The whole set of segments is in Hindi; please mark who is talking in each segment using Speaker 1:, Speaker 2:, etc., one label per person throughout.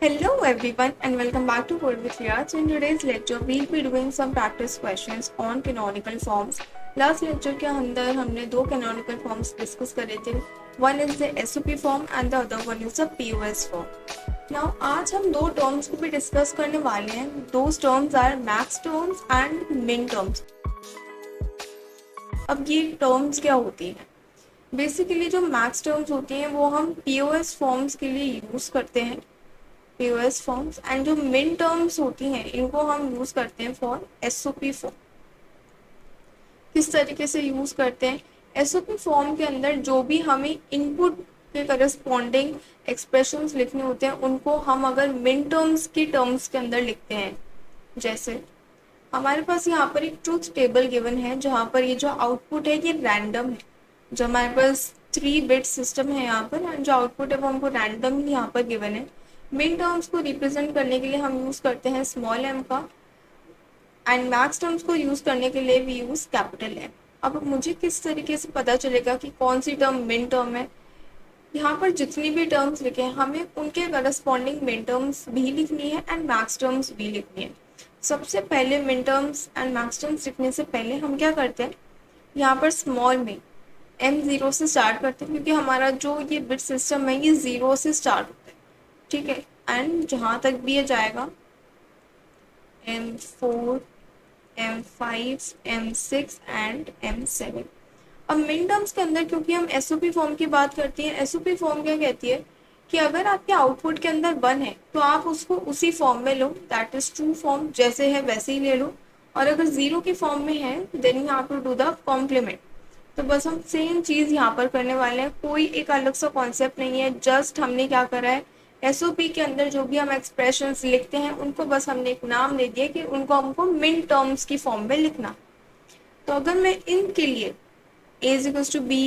Speaker 1: Hello everyone and welcome back to Code with Riyaz. In today's lecture, we'll be doing some practice questions on canonical forms. Last lecture के अंदर हमने दो canonical forms discuss करे थे. One is the SOP form and the other one is the POS form. Now आज हम दो terms को भी discuss करने वाले हैं. Those terms are max terms and min terms. अब ये terms क्या होती हैं? बेसिकली जो मैक्स टर्म्स होती हैं वो हम POS फॉर्म्स के लिए यूज़ करते हैं, POS फॉर्म्स, एंड जो मिन टर्म्स होती हैं इनको हम यूज़ करते हैं फॉर SOP फॉर्म. किस तरीके से यूज़ करते हैं? SOP फॉर्म के अंदर जो भी हमें इनपुट के करस्पॉन्डिंग एक्सप्रेशंस लिखने होते हैं उनको हम अगर मिन टर्म्स की टर्म्स के अंदर लिखते हैं, जैसे हमारे पास यहाँ पर एक ट्रूथ टेबल गिवन है जहाँ पर ये जो आउटपुट है ये रैंडम है. जो हमारे पास 3 बिट सिस्टम है यहाँ पर, एंड जो आउटपुट है वो हमको रैंडमली यहाँ पर गिवन है. मिन टर्म्स को रिप्रेजेंट करने के लिए हम यूज़ करते हैं स्मॉल m का, एंड मैक्स टर्म्स को यूज़ करने के लिए वी यूज़ कैपिटल M. अब मुझे किस तरीके से पता चलेगा कि कौन सी टर्म मिन टर्म है? यहाँ पर जितनी भी टर्म्स लिखे हैं हमें उनके करस्पॉन्डिंग मिन टर्म्स भी लिखनी है एंड मैक्स टर्म्स भी लिखनी है. सबसे पहले मिन टर्म्स एंड मैक्स टर्म्स लिखने से पहले हम क्या करते हैं, यहाँ पर स्मॉल में M0 से स्टार्ट करते हैं क्योंकि हमारा जो ये बिट सिस्टम है ये 0 से स्टार्ट होता है, ठीक है. एंड जहाँ तक भी ये जाएगा M4, M5, M6 and M7. अब मिन टर्म्स के अंदर क्योंकि हम SOP फॉर्म की बात करते हैं, SOP फॉर्म क्या कहती है कि अगर आपके आउटपुट के अंदर 1 है तो आप उसको उसी फॉर्म में लो, दैट इज ट्रू फॉर्म, जैसे है वैसे ही ले लो. और अगर 0 की फॉर्म में है then you have to do the complement. तो बस हम सेम चीज़ यहाँ पर करने वाले हैं, कोई एक अलग सा कॉन्सेप्ट नहीं है. जस्ट हमने क्या करा है, SOP के अंदर जो भी हम एक्सप्रेशंस लिखते हैं उनको बस हमने एक नाम दे दिया कि उनको हमको मिन टर्म्स की फॉर्म में लिखना. तो अगर मैं इनके लिए A is equals to B,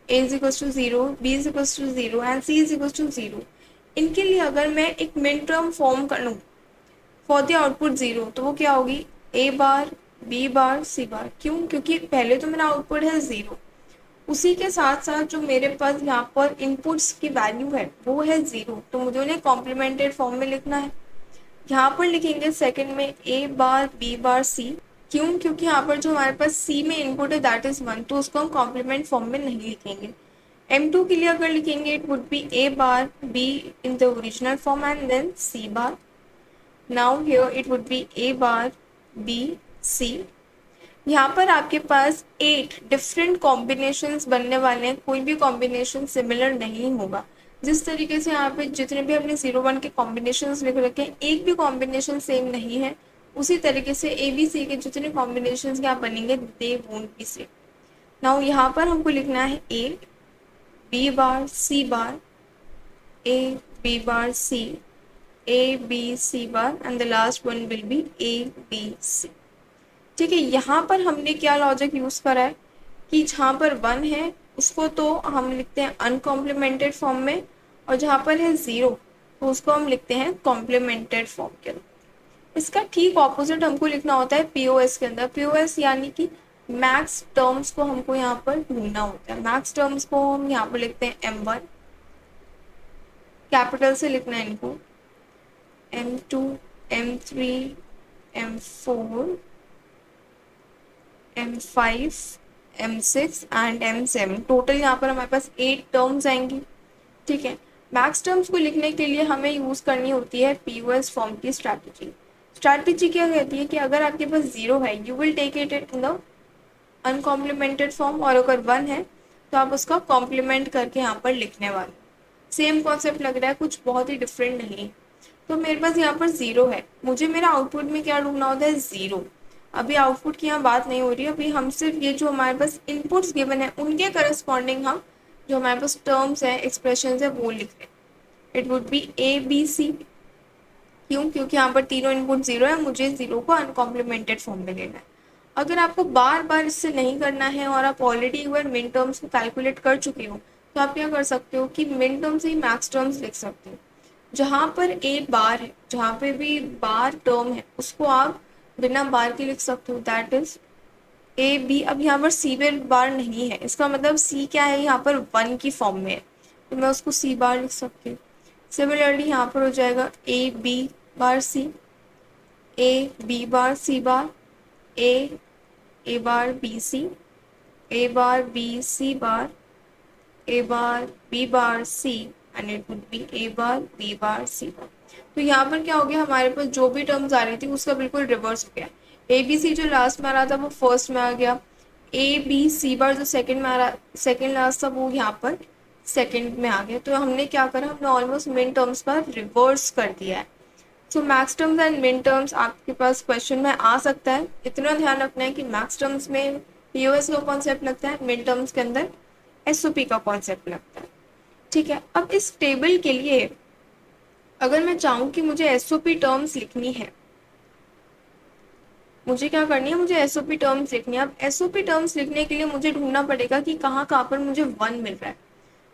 Speaker 1: A is equals to 0, B is equals to 0 and C is equals to 0, इनके लिए अगर मैं एक मिन टर्म फॉर्म कर लूँ फॉर द आउटपुट 0 तो वो क्या होगी, A bar, B bar, C बार. क्यों? क्योंकि पहले तो मेरा आउटपुट है 0, उसी के साथ साथ जो मेरे पास यहाँ पर इनपुट्स की वैल्यू है वो है 0, तो मुझे उन्हें कॉम्प्लीमेंटेड फॉर्म में लिखना है. यहाँ पर लिखेंगे सेकंड में A bar, B bar, C. क्यों? क्योंकि यहाँ पर जो हमारे पास C में इनपुट है दैट इज 1, तो उसको हम कॉम्प्लीमेंट फॉर्म में नहीं लिखेंगे. M2 के लिए अगर लिखेंगे it would be A bar, B in the original form and then C bar. Now here it would be A bar, B, C. यहाँ पर आपके पास 8 डिफरेंट कॉम्बिनेशंस बनने वाले हैं, कोई भी कॉम्बिनेशन सिमिलर नहीं होगा. जिस तरीके से यहाँ पे जितने भी हमने 0-1 के कॉम्बिनेशंस लिख रखे हैं एक भी कॉम्बिनेशन सेम नहीं है, उसी तरीके से ABC के जितने कॉम्बिनेशंस यहाँ बनेंगे they won't be same. Now यहाँ पर हमको लिखना है A, B bar, C bar, A, B bar, C, A, B, C bar and the last one will be A, B, C. ठीक है, यहाँ पर हमने क्या लॉजिक यूज़ करा है कि जहाँ पर 1 है उसको तो हम लिखते हैं अनकॉम्प्लीमेंटेड फॉर्म में, और जहाँ पर है 0 तो उसको हम लिखते हैं कॉम्प्लीमेंटेड फॉर्म के अंदर. इसका ठीक ऑपोजिट हमको लिखना होता है POS के अंदर. POS यानी कि मैक्स टर्म्स को हमको यहाँ पर ढूंढना होता है. मैक्स टर्म्स को हम यहाँ पर लिखते हैं M1, कैपिटल से लिखना है इनको, M2, M3, M4, M5, M6 and M7. Total यहाँ पर हमारे पास 8 टर्म्स आएंगी, ठीक है. मैक्स टर्म्स को लिखने के लिए हमें यूज़ करनी होती है POS फॉर्म की स्ट्रैटेजी. स्ट्रैटेजी क्या कहती है कि अगर आपके पास 0 है you will take it in the uncomplemented form, और अगर 1 है तो आप उसका कॉम्प्लीमेंट करके यहाँ पर लिखने वाले. सेम कॉन्सेप्ट लग रहा है, कुछ बहुत ही डिफरेंट नहीं है. तो मेरे पास यहाँ पर 0 है, मुझे मेरा आउटपुट में क्या ढूंढना होता है, 0. अभी आउटपुट की यहाँ बात नहीं हो रही है, अभी हम सिर्फ ये जो हमारे पास इनपुट्स गिवन है उनके करस्पॉन्डिंग हम जो हमारे पास टर्म्स है, एक्सप्रेशन है वो लिख रहे हैं. It would be A, B, C. क्यों? क्योंकि यहाँ पर तीनों इनपुट 0 है, मुझे 0 को अनकॉम्प्लीमेंटेड फॉर्म में लेना है. अगर आपको बार बार इससे नहीं करना है और आप ऑलरेडी एक बार मिन टर्म्स को कैलकुलेट कर चुके हो तो आप क्या कर सकते हो कि मिन टर्म से ही मैक्स टर्म्स लिख सकते हो. जहाँ पर A बार है, जहाँ पे भी बार टर्म है उसको आप बिना बार के लिख सकते हो, दैट इज A, B. अब यहाँ पर C बार नहीं है, इसका मतलब C क्या है, यहाँ पर 1 की फॉर्म में है, तो मैं उसको C बार लिख सकती हूँ. सिमिलरली यहाँ पर हो जाएगा A B bar C, A B bar C bar, A bar B C, A bar B C bar, A bar B bar C, and it would be A bar B bar C bar. तो यहाँ पर क्या हो गया, हमारे पास जो भी टर्म्स आ रही थी उसका बिल्कुल रिवर्स हो गया। ए बी सी जो लास्ट में आ रहा था वो फर्स्ट में आ गया, ए बी सी बार जो सेकंड में आ रहा, सेकंड लास्ट था, वो यहाँ पर सेकंड में आ गया। तो हमने क्या करा, हमने ऑलमोस्ट मिन टर्म्स का रिवर्स कर दिया है। सो मैक्स टर्म्स एंड मिन टर्म्स आपके पास क्वेश्चन में आ सकता है। इतना ध्यान रखना है कि मैक्स टर्म्स में पीओएस का कॉन्सेप्ट लगता है, मिन टर्म्स के अंदर एसओपी का कॉन्सेप्ट लगता है। ठीक है, अब इस टेबल के लिए अगर मैं चाहूँ कि मुझे एसओपी टर्म्स लिखनी है, मुझे क्या करनी है, मुझे एसओपी टर्म्स लिखनी है। अब एसओपी टर्म्स लिखने के लिए मुझे ढूंढना पड़ेगा कि कहाँ कहाँ पर मुझे वन मिल रहा है।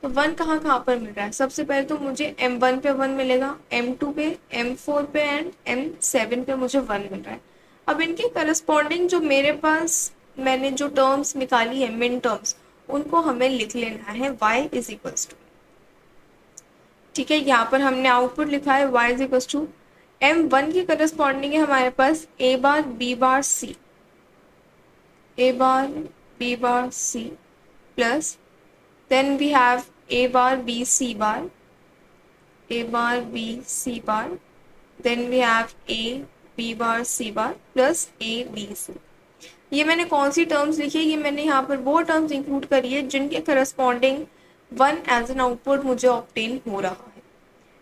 Speaker 1: तो वन कहाँ कहाँ पर मिल रहा है, सबसे पहले तो मुझे M1 पे वन मिलेगा, M2 पे, M4 पे एंड M7 पे मुझे वन मिल रहा है। अब इनके करस्पॉन्डिंग जो मेरे पास मैंने जो टर्म्स निकाली है मिन टर्म्स, उनको हमें लिख लेना है y इज इक्वल्स टू, ठीक है, यहाँ पर हमने आउटपुट लिखा है y is equals to M1 की करस्पॉन्डिंग है हमारे पास a bar b bar c, a bar b bar c plus then we have a bar b c bar, a bar b c bar, then we have a b bar c bar plus a b c। ये मैंने कौन सी टर्म्स लिखी है, ये मैंने यहाँ पर वो टर्म्स इंक्लूड करी है जिनके corresponding one as an output मुझे ऑब्टेन हो रहा है।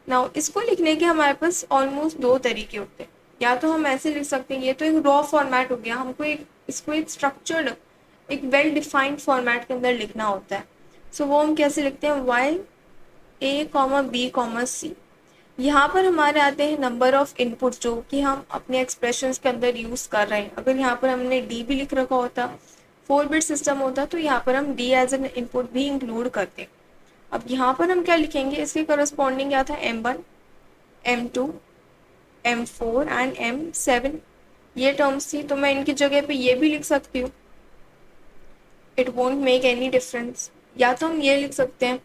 Speaker 1: नाउ इसको लिखने के हमारे पास ऑलमोस्ट दो तरीके होते हैं। या तो हम ऐसे लिख सकते हैं, ये तो एक रॉ फॉर्मेट हो गया, हमको एक इसको एक स्ट्रक्चर्ड, एक वेल डिफाइंड फॉर्मेट के अंदर लिखना होता है। सो वो हम कैसे लिखते हैं, वाई ए कॉमा बी कॉमा सी। यहाँ पर हमारे आते हैं नंबर ऑफ इनपुट जो कि हम अपने एक्सप्रेशंस के अंदर यूज़ कर रहे हैं। अगर यहाँ पर हमने डी भी लिख रखा होता, 4 बिट सिस्टम होता, तो यहाँ पर हम डी एज एन इनपुट भी इंक्लूड करते। अब यहाँ पर हम क्या लिखेंगे, इसके करस्पॉन्डिंग क्या था, M1, M2, M4 and M7 ये टर्म्स थी। तो मैं इनकी जगह पे ये भी लिख सकती हूँ, it won't make any difference. या तो हम ये लिख सकते हैं,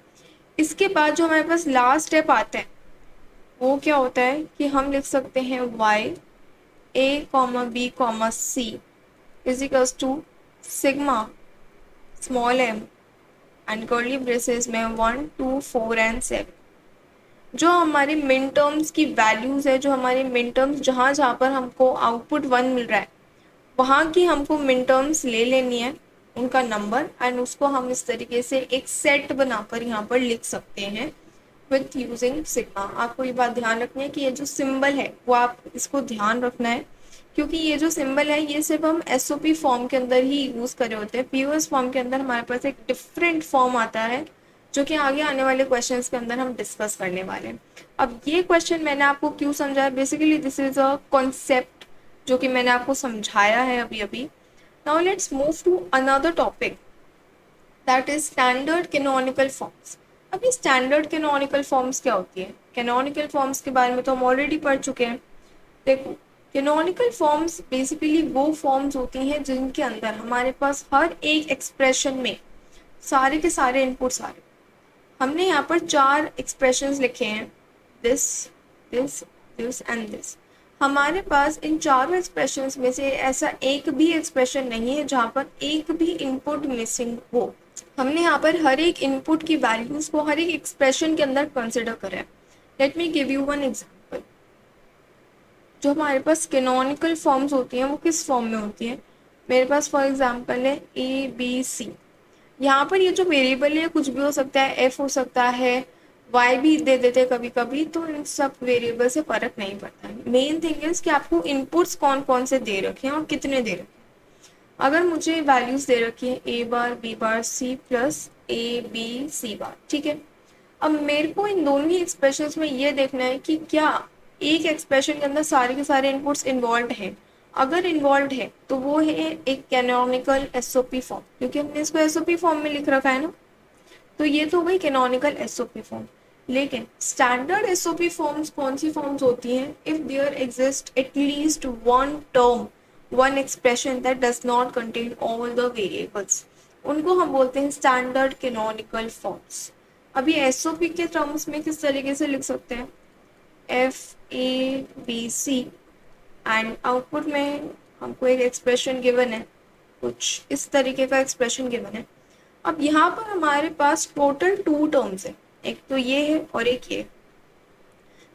Speaker 1: इसके बाद जो हमारे पास लास्ट स्टेप आता है वो क्या होता है कि हम लिख सकते हैं y a comma B comma C is equals to sigma small m and curly braces में 1 2 4 एंड 7। जो हमारे मिन टर्म्स की वैल्यूज़ है, जो हमारे मिन टर्म्स जहाँ जहाँ पर हमको आउटपुट वन मिल रहा है वहाँ की हमको मिन टर्म्स ले लेनी है, उनका नंबर, एंड उसको हम इस तरीके से एक सेट बनाकर यहाँ पर लिख सकते हैं विथ यूजिंग सिग्मा। आपको ये बात ध्यान रखनी है कि ये जो सिंबल है वो आप इसको ध्यान रखना है, क्योंकि ये जो सिंबल है ये सिर्फ हम एसओपी फॉर्म के अंदर ही यूज़ करे होते हैं। पीओएस फॉर्म के अंदर हमारे पास एक डिफरेंट फॉर्म आता है जो कि आगे आने वाले क्वेश्चंस के अंदर हम डिस्कस करने वाले हैं। अब ये क्वेश्चन मैंने आपको क्यों समझाया, basically this is a concept जो कि मैंने आपको समझाया है अभी अभी। Now let's move to another topic that is standard canonical forms. अभी स्टैंडर्ड कैनोनिकल फॉर्म्स क्या होती है, कैनोनिकल फॉर्म्स के बारे में तो हम ऑलरेडी पढ़ चुके हैं। देखो, कैनोनिकल फॉर्म्स बेसिकली वो फॉर्म्स होती हैं जिनके अंदर हमारे पास हर एक एक्सप्रेशन में सारे के सारे इनपुट्स आ रहे। हमने यहाँ पर 4 एक्सप्रेशंस लिखे हैं, this this this and this. हमारे पास इन चारों एक्सप्रेशंस में से ऐसा एक भी एक्सप्रेशन नहीं है जहाँ पर एक भी इनपुट मिसिंग हो। हमने यहाँ पर हर एक इनपुट की वैल्यूज को हर एक एक्सप्रेशन के अंदर कंसिडर करें। Let me give you one example. जो हमारे पास कैनोनिकल फॉर्म्स होती हैं वो किस फॉर्म में होती हैं, मेरे पास फॉर एग्जांपल है ए बी सी। यहाँ पर ये जो वेरिएबल है कुछ भी हो सकता है, एफ हो सकता है, वाई भी दे देते हैं कभी कभी, तो इन सब वेरिएबल से फर्क नहीं पड़ता है। मेन थिंग इज कि आपको इनपुट्स कौन कौन से दे रखे हैं और कितने दे रखे हैं। अगर मुझे वैल्यूज दे रखी है A bar B bar C plus A B C bar, ठीक है। अब मेरे को इन दोनों ही एक्सप्रेशंस में ये देखना है कि क्या एक एक्सप्रेशन के अंदर सारे के सारे इनपुट्स इन्वॉल्व हैं। अगर इन्वॉल्व है तो वो है एक कैनोनिकल एसओपी फॉर्म, क्योंकि हमने इसको एसओपी फॉर्म में लिख रखा है ना, तो ये तो गई कैनोनिकल एसओपी फॉर्म। लेकिन स्टैंडर्ड एसओपी फॉर्म्स कौन सी फॉर्म्स होती हैं, if there exist at least one term, one expression that does not contain all the variables, उनको हम बोलते हैं स्टैंडर्ड कैनोनिकल फॉर्म्स। अभी एसओपी के टर्म्स में किस तरीके से लिख सकते हैं, FABC, एंड आउटपुट में हमको एक एक्सप्रेशन गिवन है, कुछ इस तरीके का एक्सप्रेशन गिवन है। अब यहाँ पर हमारे पास टोटल 2 टर्म्स है, एक तो ये है और एक ये,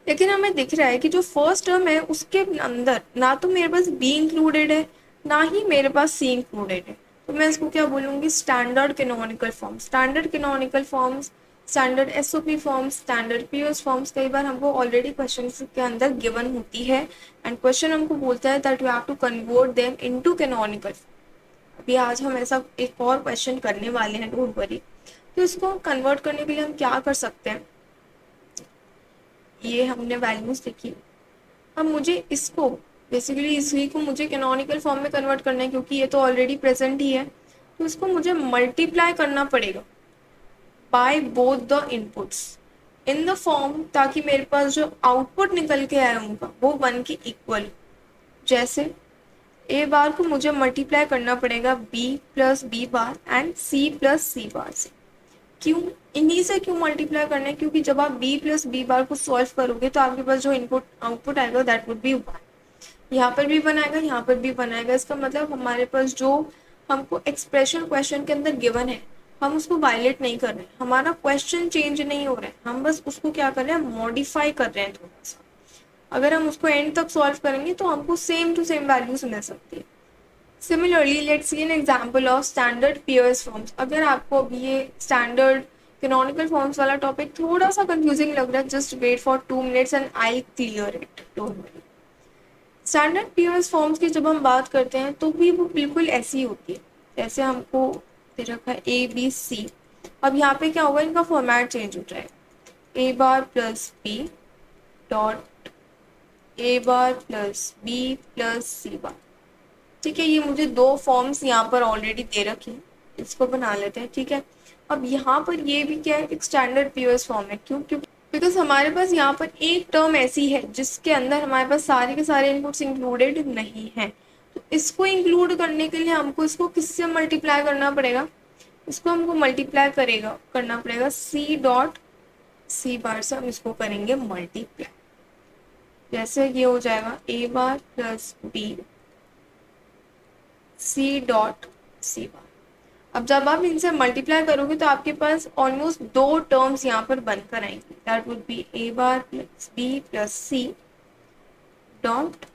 Speaker 1: लेकिन हमें दिख रहा है कि जो फर्स्ट टर्म है उसके अंदर ना तो मेरे पास बी इंक्लूडेड है, ना ही मेरे पास सी इंक्लूडेड है। तो मैं इसको क्या बोलूँगी, standard canonical form. Standard canonical forms, standard SOP forms, standard POS forms कई बार हमको ऑलरेडी क्वेश्चन के अंदर गिवन होती है, एंड क्वेश्चन हमको बोलता है that you have to convert them into canonical. अभी आज हम ऐसा एक और क्वेश्चन करने वाले हैं, डोंट वरी। तो इसको कन्वर्ट करने के लिए हम क्या कर सकते हैं, ये हमने वैल्यूज देखी। अब मुझे इसको बेसिकली इसी को मुझे कैनोनिकल फॉर्म में कन्वर्ट करना है, क्योंकि ये तो ऑलरेडी प्रेजेंट ही है। तो इसको मुझे मल्टीप्लाई करना पड़ेगा by both the inputs in the form, ताकि मेरे पास जो आउटपुट निकल के आए उनका वो 1 के इक्वल। जैसे ए बार को मुझे मल्टीप्लाई करना पड़ेगा B plus B bar and C plus C bar से। क्यों, इन्हीं से क्यों मल्टीप्लाई करना है, क्योंकि जब आप बी प्लस बी बार को सॉल्व करोगे तो आपके पास जो इनपुट आउटपुट आएगा दैट वुड बी 1। यहाँ पर भी बनाएगा, यहाँ पर भी बनाएगा। इसका मतलब हमारे पास जो हमको एक्सप्रेशन क्वेश्चन के अंदर गिवन है, हम उसको वायलेट नहीं कर रहे हैं, हमारा क्वेश्चन चेंज नहीं हो रहा है, हम बस उसको क्या कर रहे हैं, मॉडिफाई कर रहे हैं थोड़ा सा। अगर हम उसको एंड तक सॉल्व करेंगे तो हमको सेम टू सेम वैल्यूज मिल सकती है। Similarly let's see an example of standard POS forms. अगर आपको अभी ये स्टैंडर्ड कैनोनिकल फॉर्म्स वाला टॉपिक थोड़ा सा कंफ्यूजिंग लग रहा है, just wait for 2 minutes and I clear it, don't worry. Standard POS forms की जब हम बात करते हैं तो भी वो बिल्कुल ऐसी होती है जैसे हमको दे रखा है ABC। अब यहाँ पे क्या होगा, इनका फॉर्मेट चेंज हो जाएगा, A bar plus B dot A bar plus B plus C bar. ठीक है, ये मुझे 2 फॉर्म्स यहाँ पर ऑलरेडी दे रखे हैं, इसको बना लेते हैं। ठीक है, अब यहाँ पर ये भी क्या है, एक स्टैंडर्ड पीओएस फॉर्म है। क्यों, क्योंकि बिकॉज हमारे पास यहाँ पर एक टर्म ऐसी है जिसके अंदर हमारे पास सारे के सारे इनपुट्स इंक्लूडेड नहीं हैं। तो इसको इंक्लूड करने के लिए हमको इसको किससे मल्टीप्लाई करना पड़ेगा, इसको हमको मल्टीप्लाई करना पड़ेगा सी डॉट सी बार से, हम इसको करेंगे मल्टीप्लाई। जैसे ये हो जाएगा A bar plus B C dot C bar. अब जब आप इनसे मल्टीप्लाई करोगे तो आपके पास ऑलमोस्ट 2 टर्म्स यहाँ पर बनकर आएंगे, that would be A bar plus B plus C dot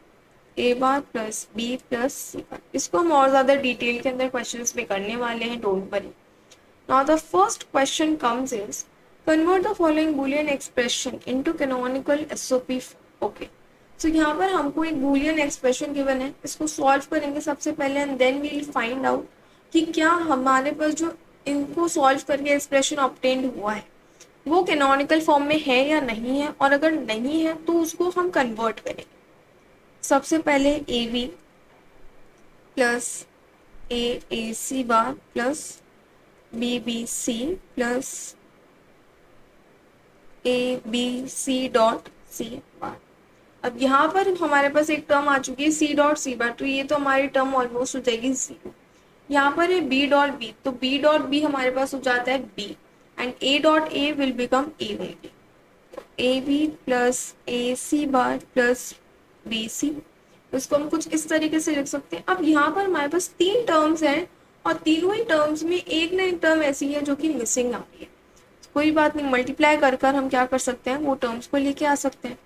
Speaker 1: A bar plus B plus C bar. इसको हम और ज़्यादा डिटेल के अंदर क्वेश्चंस में करने वाले हैं, don't worry. Now the first question comes is convert the following Boolean expression into canonical SOP. Okay, तो यहाँ पर हमको एक बूलियन एक्सप्रेशन गिवन है, इसको सॉल्व करेंगे सबसे पहले and then we will find out कि क्या हमारे पास जो इनको सॉल्व करके एक्सप्रेशन ऑब्टेन्ड हुआ है वो कैनोनिकल फॉर्म में है या नहीं है, और अगर नहीं है तो उसको हम कन्वर्ट करेंगे। सबसे पहले A B plus A C bar plus B B C plus A B C dot C bar. अब यहाँ पर हमारे पास एक टर्म आ चुकी है सी डॉट सी बार, तो ये तो हमारी टर्म ऑलमोस्ट हो जाएगी 0। यहाँ पर है बी डॉट बी, तो बी डॉट बी हमारे पास हो जाता है B and A dot A will become A only. A B plus A C bar plus B C, इसको हम कुछ इस तरीके से लिख सकते हैं। अब यहाँ पर हमारे पास 3 टर्म्स हैं और तीनों ही टर्म्स में एक ना एक टर्म ऐसी है जो कि मिसिंग आ रही है। कोई बात नहीं, मल्टीप्लाई कर हम क्या कर सकते हैं, वो टर्म्स को लेके आ सकते हैं।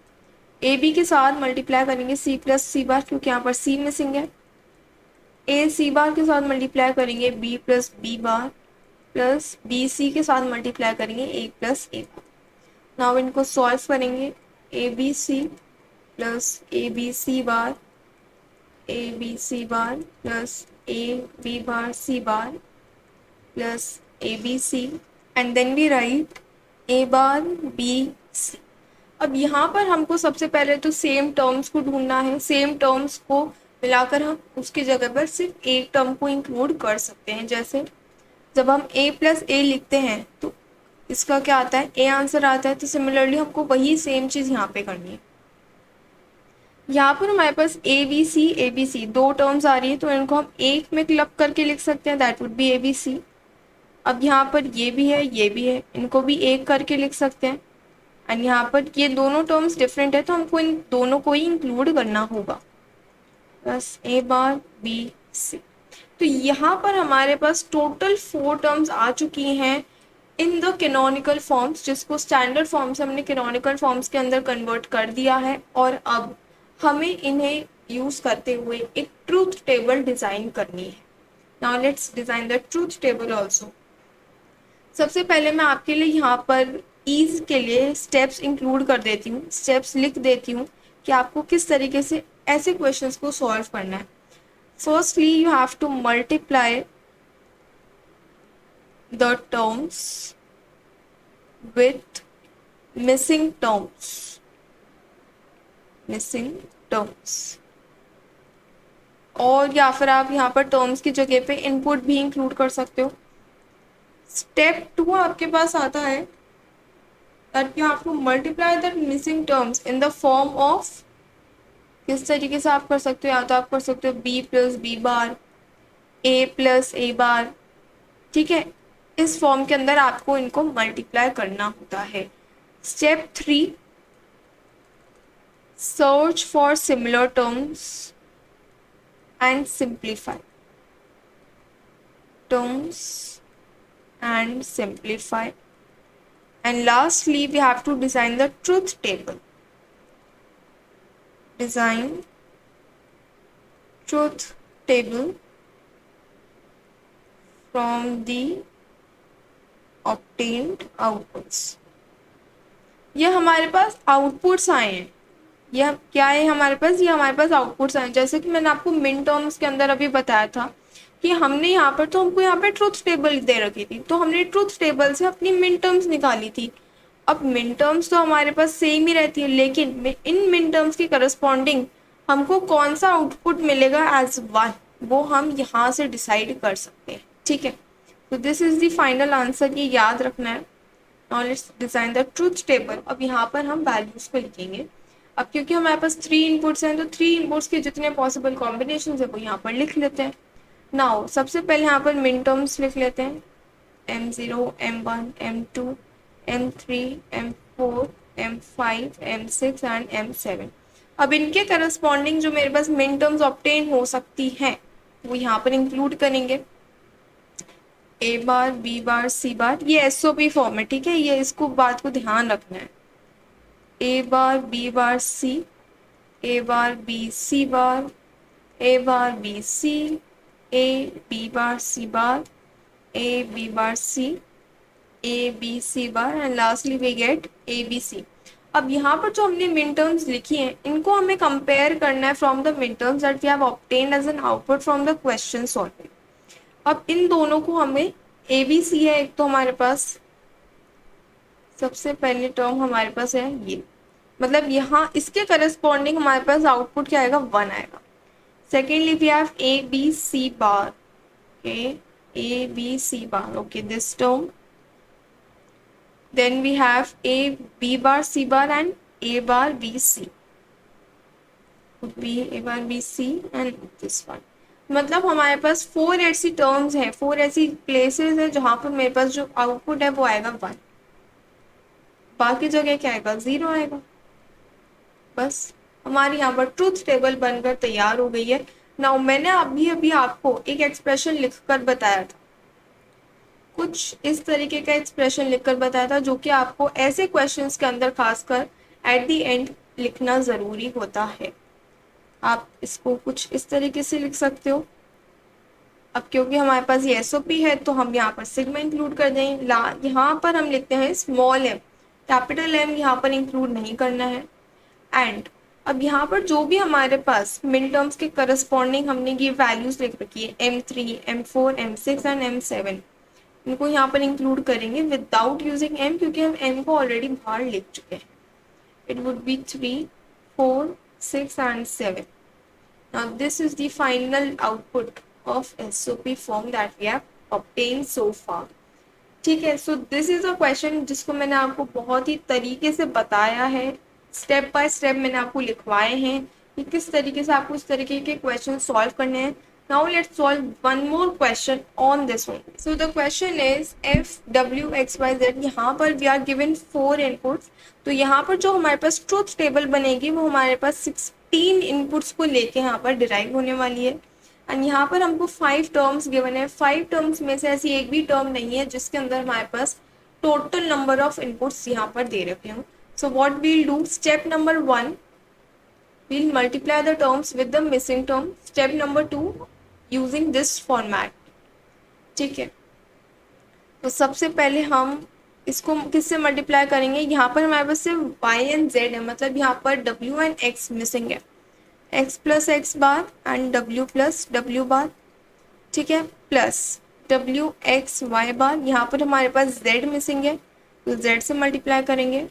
Speaker 1: ए बी के साथ मल्टीप्लाई करेंगे सी प्लस सी बार, क्योंकि यहाँ पर सी मिसिंग है। ए सी बार के साथ मल्टीप्लाई करेंगे B plus B bar plus B C के साथ मल्टीप्लाई करेंगे A plus A bar. Now इनको सॉल्व करेंगे, A B C plus A B C bar plus A B bar C bar plus A B C and then we write A bar B C. अब यहाँ पर हमको सबसे पहले तो सेम टर्म्स को ढूंढना है, सेम टर्म्स को मिलाकर हम उसकी जगह पर सिर्फ एक टर्म को इंक्लूड कर सकते हैं। जैसे जब हम a प्लस ए लिखते हैं तो इसका क्या आता है, a आंसर आता है। तो सिमिलरली हमको वही सेम चीज़ यहाँ पे करनी है। यहाँ पर हमारे पास ए बी सी 2 टर्म्स आ रही है, तो इनको हम एक में क्लब करके लिख सकते हैं, that would be A B C. अब यहाँ पर ये भी है, ये भी है, इनको भी एक करके लिख सकते हैं। एंड यहाँ पर ये दोनों टर्म्स डिफरेंट है तो हमको इन दोनों को ही इंक्लूड करना होगा, बस ए बार बी सी। तो यहाँ पर हमारे पास टोटल 4 टर्म्स आ चुकी हैं इन द कैनोनिकल फॉर्म्स, जिसको स्टैंडर्ड फॉर्म्स हमने कैनोनिकल फॉर्म्स के अंदर कन्वर्ट कर दिया है। और अब हमें इन्हें यूज करते हुए एक ट्रूथ टेबल डिजाइन करनी है। Now let's design the truth table also. सबसे पहले मैं आपके लिए यहाँ पर ईज के लिए स्टेप्स इंक्लूड कर देती हूँ, स्टेप्स लिख देती हूँ कि आपको किस तरीके से ऐसे क्वेश्चंस को सॉल्व करना है। Firstly you have to multiply the terms with missing terms, missing terms। और या फिर आप यहाँ पर टर्म्स की जगह पे इनपुट भी इंक्लूड कर सकते हो। स्टेप 2 आपके पास आता है that you have to multiply the missing terms in the form of, किस तरीके से आप कर सकते हो, या तो आप कर सकते हो B plus B bar, A plus A बार, ठीक है। इस फॉर्म के अंदर आपको इनको मल्टीप्लाई करना होता है। Step 3, search for similar terms and simplify terms and simplify। And lastly we have to design the truth table, design truth table from the obtained outputs। ये हमारे पास आउटपुट्स आए हैं, यह क्या है हमारे पास, ये हमारे पास आउटपुट्स आए। जैसे कि मैंने आपको मिन टर्म्स के अंदर अभी बताया था कि हमने यहाँ पर, तो हमको यहाँ पे ट्रुथ टेबल दे रखी थी, तो हमने ट्रुथ टेबल से अपनी मिन टर्म्स निकाली थी। अब मिन टर्म्स तो हमारे पास सेम ही रहती है, लेकिन इन मिन टर्म्स की करस्पॉन्डिंग हमको कौन सा आउटपुट मिलेगा एज वन, वो हम यहाँ से डिसाइड कर सकते हैं, ठीक है। तो this is the final answer, ये याद रखना है। Now let's design the truth table. अब यहाँ पर हम वैल्यूज को लिखेंगे। अब क्योंकि हमारे पास 3 इनपुट्स हैं तो 3 इनपुट्स के जितने पॉसिबल कॉम्बिनेशन है वो यहाँ पर लिख लेते हैं। नाउ सबसे पहले यहाँ पर मिन टर्म्स लिख लेते हैं, m0, m1, m2, m3, m4, m5, m6 and m7। अब इनके करस्पॉन्डिंग जो मेरे पास मिन टर्म्स ऑब्टेन हो सकती हैं वो यहाँ पर इंक्लूड करेंगे। ए बार, बी बार, सी बार, ये एसओपी फॉर्म है, ठीक है, ये इसको बात को ध्यान रखना है। A bar, B bar, C, A bar, B, C bar, A bar, B, C, A, B bar, C bar, A, B bar, C, A, B, C bar and lastly we get A, B, C. अब यहाँ पर जो हमने मिन टर्म्स लिखी हैं इनको हमें कंपेयर करना है from the min terms that we have obtained as an output from the question solving. अब इन दोनों को हमें ए, बी, सी है एक तो हमारे पास, सबसे पहले टर्म हमारे पास है ये, मतलब यहाँ इसके करस्पॉन्डिंग हमारे पास आउटपुट क्या आएगा, 1 आएगा। Secondly we have A, B, C bar, A, B, C bar, okay this term. Then we have A, B bar, C bar and A bar, B, C, B, A bar, B, C and this one. मतलब हमारे पास 4 ऐसी टर्म्स हैं, 4 ऐसी प्लेसेस है जहां पर मेरे पास जो आउटपुट है वो आएगा 1, बाकी जगह क्या आएगा, 0 आएगा। बस हमारी यहाँ पर ट्रूथ टेबल बनकर तैयार हो गई है। नाउ मैंने अभी अभी आपको एक एक्सप्रेशन लिखकर बताया था, कुछ इस तरीके का एक्सप्रेशन लिखकर बताया था जो कि आपको ऐसे क्वेश्चंस के अंदर खासकर एट द एंड लिखना ज़रूरी होता है। आप इसको कुछ इस तरीके से लिख सकते हो। अब क्योंकि हमारे पास ये एसओपी है तो हम यहाँ पर सिग्मा इंक्लूड कर दें। यहाँ पर हम लिखते हैं स्मॉल एम, कैपिटल एम यहाँ पर इंक्लूड नहीं करना है। एंड अब यहाँ पर जो भी हमारे पास मिन टर्म्स के करस्पॉन्डिंग हमने ये वैल्यूज लिख रखी है m3, m4, m6 and m7, इनको यहाँ पर इंक्लूड करेंगे विदाउट यूजिंग m, क्योंकि हम m को ऑलरेडी बाहर लिख चुके हैं। It would B 3, 4, 6 and 7। Now this is the final output of SOP form that we have obtained so far। ठीक है, so this is a question जिसको मैंने आपको बहुत ही तरीके से बताया है, स्टेप बाय स्टेप मैंने आपको लिखवाए हैं कि किस तरीके से आपको इस तरीके के क्वेश्चन सॉल्व करने हैं Now let's solve one more question on this one. So the question is f w x y z, यहाँ पर we are given 4 inputs. तो यहाँ पर जो हमारे पास ट्रूथ टेबल बनेगी वो हमारे पास 16 इनपुट्स को लेके यहाँ पर डिराइव होने वाली है. एंड यहाँ पर हमको 5 टर्म्स गिवन है. 5 टर्म्स में से ऐसी एक भी टर्म नहीं है जिसके अंदर हमारे पास टोटल नंबर ऑफ इनपुट्स यहाँ पर दे रखे हो. So what will do, step number 1, we'll multiply the terms with the missing term. Step number 2, using this format. ठीक है, तो सबसे पहले हम इसको किससे मल्टीप्लाई करेंगे. यहाँ पर हमारे पास सिर्फ y एंड z है, मतलब यहाँ पर w एंड x मिसिंग है. x plus x bar and w plus w बार. ठीक है, प्लस w x y बार. यहाँ पर हमारे पास z मिसिंग है तो z से मल्टीप्लाई करेंगे.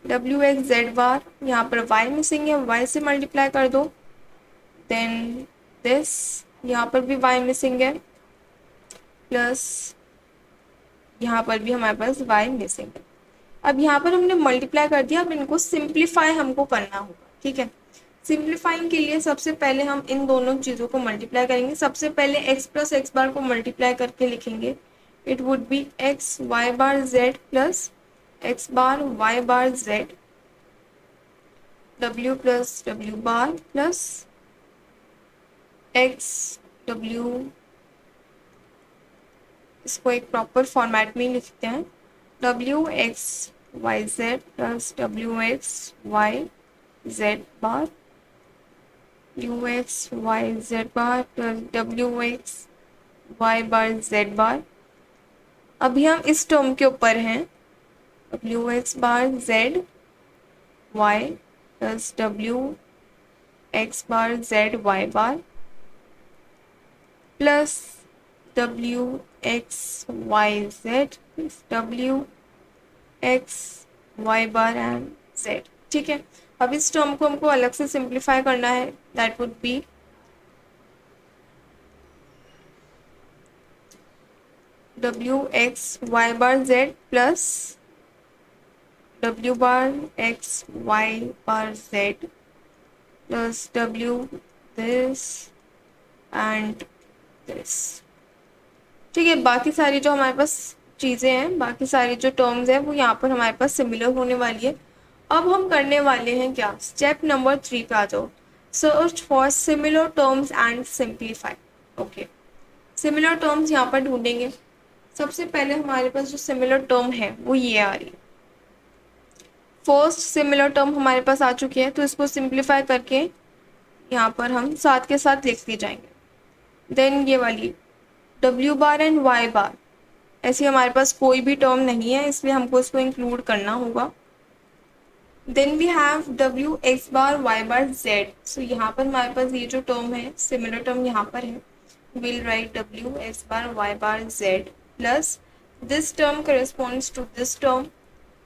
Speaker 1: w x z बार, यहाँ पर y मिसिंग है, y से मल्टीप्लाई कर दो. देन दिस, यहाँ पर भी y मिसिंग है, प्लस यहाँ पर भी हमारे पास y मिसिंग है. अब यहाँ पर हमने मल्टीप्लाई कर दिया. अब इनको सिंप्लीफाई हमको करना होगा. ठीक है, सिंप्लीफाइंग के लिए सबसे पहले हम इन दोनों चीज़ों को मल्टीप्लाई करेंगे. सबसे पहले x प्लस एक्स बार को मल्टीप्लाई करके लिखेंगे. It would B x y bar z plus x bar y bar z, w plus w bar plus x w. इसको एक प्रॉपर फॉर्मेट में लिखते हैं. w x y z plus w x y z बार, u x y z बार plus w x y bar z बार. अभी हम इस टर्म के ऊपर हैं. w x bar z y plus w x bar z y bar plus w x y z w x y bar and z. ठीक है, अब इस टर्म को हमको अलग से सिंप्लीफाई करना है. That would B w x y bar z plus w bar x y bar z plus w this and this. ठीक है, बाकी सारी जो हमारे पास चीज़ें हैं, बाकी सारी जो टर्म्स हैं वो यहाँ पर हमारे पास सिमिलर होने वाली है. अब हम करने वाले हैं क्या, स्टेप नंबर 3 पे आ जाओ. Search for similar terms and simplify. Okay, similar terms यहाँ पर ढूंढेंगे. सबसे पहले हमारे पास जो सिमिलर टर्म है वो ये आ रही है. फर्स्ट सिमिलर टर्म हमारे पास आ चुकी है, तो इसको सिंप्लीफाई करके यहाँ पर हम साथ के साथ लिखते जाएंगे. देन ये वाली w बार एंड y बार, ऐसी हमारे पास कोई भी टर्म नहीं है इसलिए हमको इसको इंक्लूड करना होगा. Then we have w x bar y bar z. So यहाँ पर हमारे पास ये जो टर्म है, सिमिलर टर्म यहाँ पर है. Will write w x bar y bar z plus this term corresponds to this term.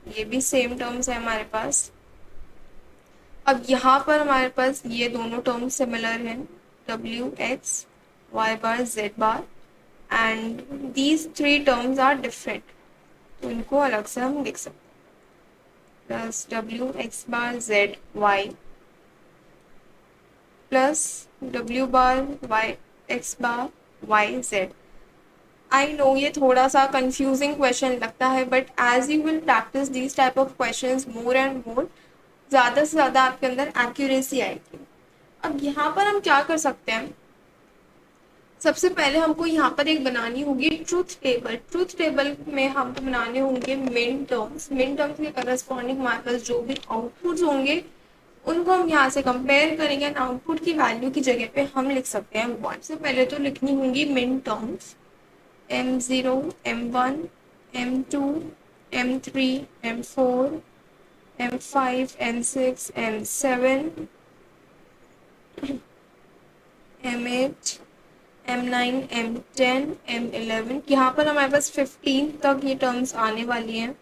Speaker 1: ये भी सेम टर्म्स है हमारे पास. अब यहाँ पर हमारे पास ये दोनों टर्म सिमिलर हैं, w x y bar z bar, and these 3 terms are different, तो इनको अलग से हम लिख सकते हैं. Plus w x bar z y plus w bar y x bar y z. I know ये थोड़ा सा कंफ्यूजिंग क्वेश्चन लगता है, but as you will practice these type of questions more and more, ज़्यादा से ज़्यादा आपके अंदर एक्यूरेसी आएगी. अब यहाँ पर हम क्या कर सकते हैं, सबसे पहले हमको यहाँ पर एक बनानी होगी ट्रूथ टेबल. ट्रूथ टेबल में हमको बनाने होंगे मिन टर्म्स. मिन टर्म्स के करस्पॉन्डिंग हमारे पास जो भी आउटपुट्स होंगे उनको हम यहाँ से कंपेयर करेंगे. एंड आउटपुट की वैल्यू की जगह पे हम लिख सकते हैं 1. से पहले तो लिखनी होंगी मिन terms m0 m1 m2 m3 m4 m5 m6 m7 m8 m9 m10 m11. यहाँ पर हमारे पास 15 तक ये टर्म्स आने वाली हैं,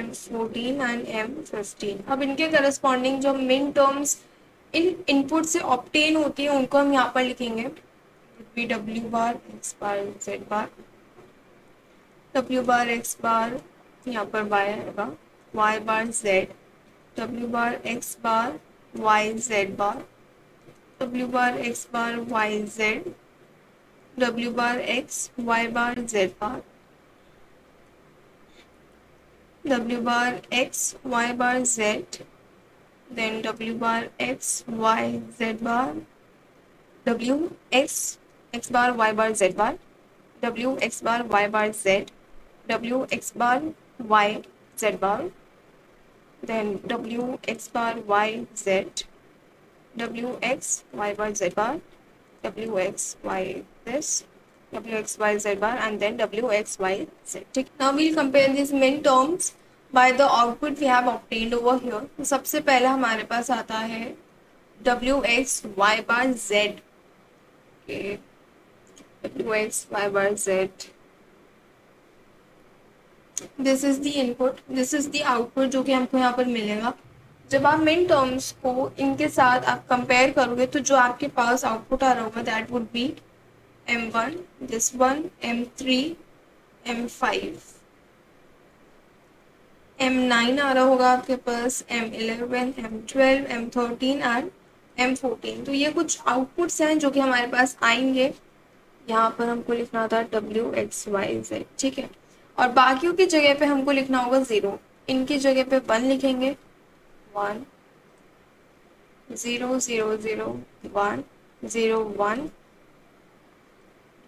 Speaker 1: m14 एंड m15. अब इनके करस्पॉन्डिंग जो मिन टर्म्स इन इनपुट से ऑब्टेन होती है उनको हम यहाँ पर लिखेंगे. w बार x बार z बार, w बार x बार यहाँ पर y आएगा, y bar z, w bar x bar y z bar W bar X bar Y Z, W bar X Y bar Z bar, W bar X Y bar Z, then W bar X Y Z bar, W X X bar Y bar Z bar, W X bar Y bar Z, W X bar Y Z bar, then W X bar Y Z, W X Y bar Z bar, W X Y this, W X Y Z bar, and then W X Y Z. Now we'll compare these min terms by the output we have obtained over here. तो सबसे पहला हमारे पास आता है W X Y bar Z. Okay. W X Y bar Z. This is the input, this is the output जो कि हमको यहाँ पर मिलेगा. जब आप मिन टर्म्स को इनके साथ आप कंपेयर करोगे तो जो आपके पास आउटपुट आ रहा होगा that would B M1, this one, M3, M5, M9 आ रहा होगा आपके पास, M11, M12, M13 and M14. तो ये कुछ आउटपुट्स हैं जो कि हमारे पास आएंगे. यहाँ पर हमको लिखना था WXYZ, ठीक है. और बाकियों की जगह पे हमको लिखना होगा 0, इनकी जगह पे 1 लिखेंगे. 1 0 0 0 1 0 1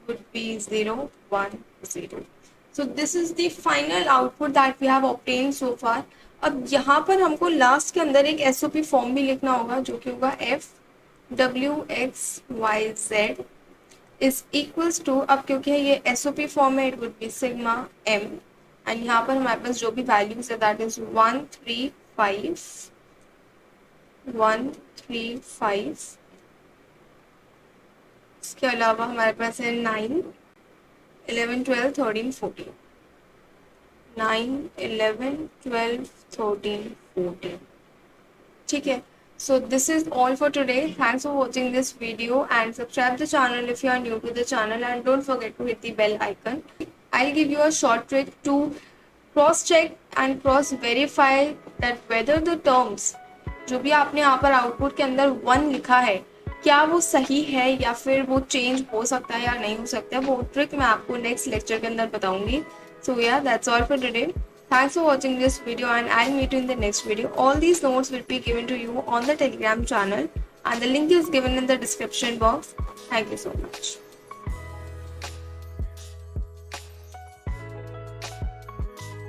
Speaker 1: would be 0 1 0. So this is the final output that we have obtained so far. अब यहाँ पर हमको लास्ट के अंदर एक SOP फॉर्म भी लिखना होगा जो कि होगा F W X Y Z is equals to, अब क्योंकि ये SOP फॉर्म है, it would be sigma M, and यहाँ पर हमारे पास जो भी वैल्यूज है दैट इज 1 3 5 1 3 5. इसके अलावा हमारे पास है 9 11 12 13 14, 9 11 12 13 14, ठीक है. So this is all for today. Thanks for watching this video and subscribe the channel if you are new to the channel, and don't forget to hit the bell icon. I'll give you a short trick to cross check and cross verify that whether the terms जो भी आपने यहाँ पर आउटपुट के अंदर 1 लिखा है क्या वो सही है या फिर वो चेंज हो सकता है या नहीं हो सकता है. वो ट्रिक मैं आपको नेक्स्ट लेक्चर के अंदर बताऊंगी. So yeah, that's all for today. Thanks for watching this video, and I'll meet you in the next video. All these notes will be given to you on the Telegram channel, and the link is given in the description box. Thank you so much.